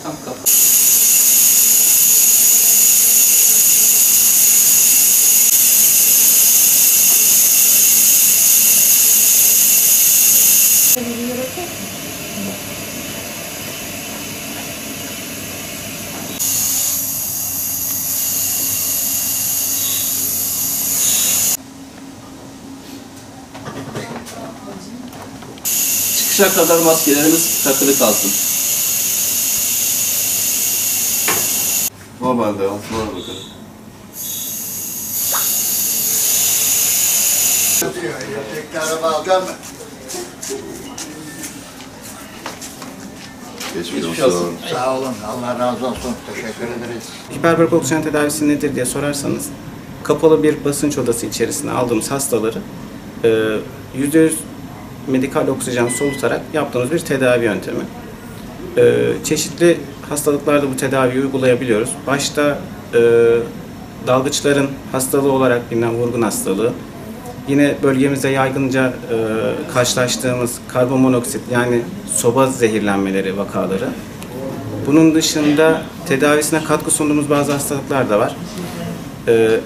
Tam kafa. Çıkışa kadar maskelerimiz takılı kalsın. Normalde altına bakalım. Tekrar araba alacağım mı? Geçmiş olsun. Sağ olun. Allah razı olsun. Teşekkür ederiz. Hiperbarik oksijen tedavisi nedir diye sorarsanız, kapalı bir basınç odası içerisinde aldığımız hastaları %100 medikal oksijen solutarak yaptığımız bir tedavi yöntemi. Çeşitli hastalıklarda bu tedaviyi uygulayabiliyoruz. Başta dalgıçların hastalığı olarak bilinen vurgun hastalığı, yine bölgemizde yaygınca karşılaştığımız karbon monoksit yani soba zehirlenmeleri vakaları. Bunun dışında tedavisine katkı sunduğumuz bazı hastalıklar da var.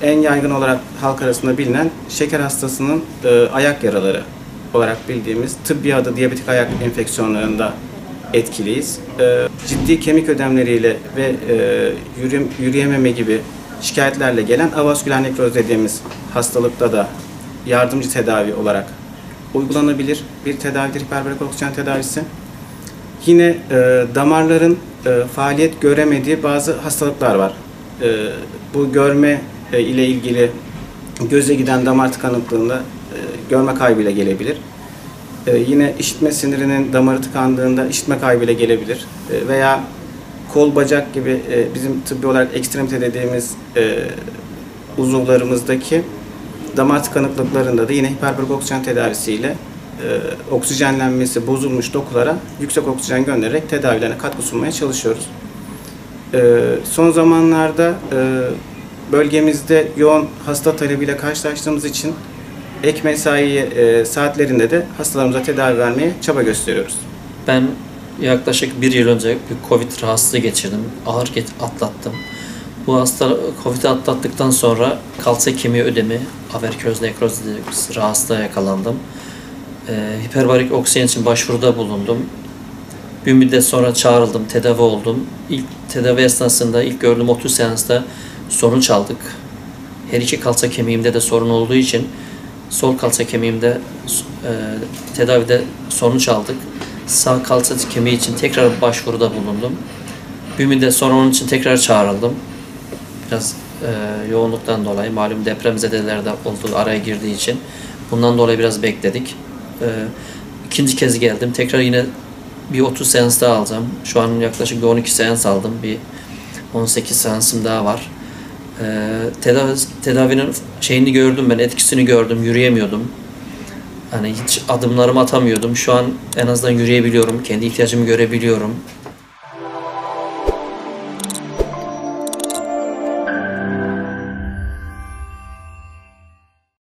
En yaygın olarak halk arasında bilinen şeker hastasının ayak yaraları olarak bildiğimiz tıbbi adı diyabetik ayak enfeksiyonlarında etkiliyiz. Ciddi kemik ödemleriyle ve yürüyememe gibi şikayetlerle gelen avasküler nekroz dediğimiz hastalıkta da yardımcı tedavi olarak uygulanabilir bir tedavidir hiperbarik oksijen tedavisi. Yine damarların faaliyet göremediği bazı hastalıklar var. Bu görme ile ilgili göze giden damar tıkanıklığında görme kaybıyla gelebilir. Yine işitme sinirinin damarı tıkandığında işitme kaybıyla gelebilir. Veya kol, bacak gibi bizim tıbbi olarak ekstremite dediğimiz uzuvlarımızdaki damar tıkanıklıklarında da yine hiperbarik oksijen tedavisiyle oksijenlenmesi bozulmuş dokulara yüksek oksijen göndererek tedavilerine katkı sunmaya çalışıyoruz. Son zamanlarda bölgemizde yoğun hasta talebiyle karşılaştığımız için ek mesai saatlerinde de hastalarımıza tedavi vermeye çaba gösteriyoruz. Ben yaklaşık 1 yıl önce bir Covid rahatsızlığı geçirdim. Ağır atlattım. Bu Covid'i atlattıktan sonra kalça kemiği ödemi, averköz nekroz dediğimiz rahatsızlığa yakalandım. Hiperbarik oksijen için başvuruda bulundum. Bir müddet sonra çağrıldım, tedavi oldum. İlk tedavi esnasında ilk gördüğüm 30 seansta sonuç aldık. Her iki kalça kemiğimde de sorun olduğu için sol kalça kemiğimde tedavide sonuç aldık. Sağ kalça kemiği için tekrar başvuruda bulundum. Bir müddet sonra onun için tekrar çağrıldım. Biraz yoğunluktan dolayı, malum depremzedelerde olduğu araya girdiği için bundan dolayı biraz bekledik. İkinci kez geldim. Tekrar yine bir 30 seans daha alacağım. Şu an yaklaşık bir 12 seans aldım. Bir 18 seansım daha var. Tedavinin şeyini gördüm ben, etkisini gördüm. Yürüyemiyordum. Hani hiç adımlarımı atamıyordum. Şu an en azından yürüyebiliyorum. Kendi ihtiyacımı görebiliyorum.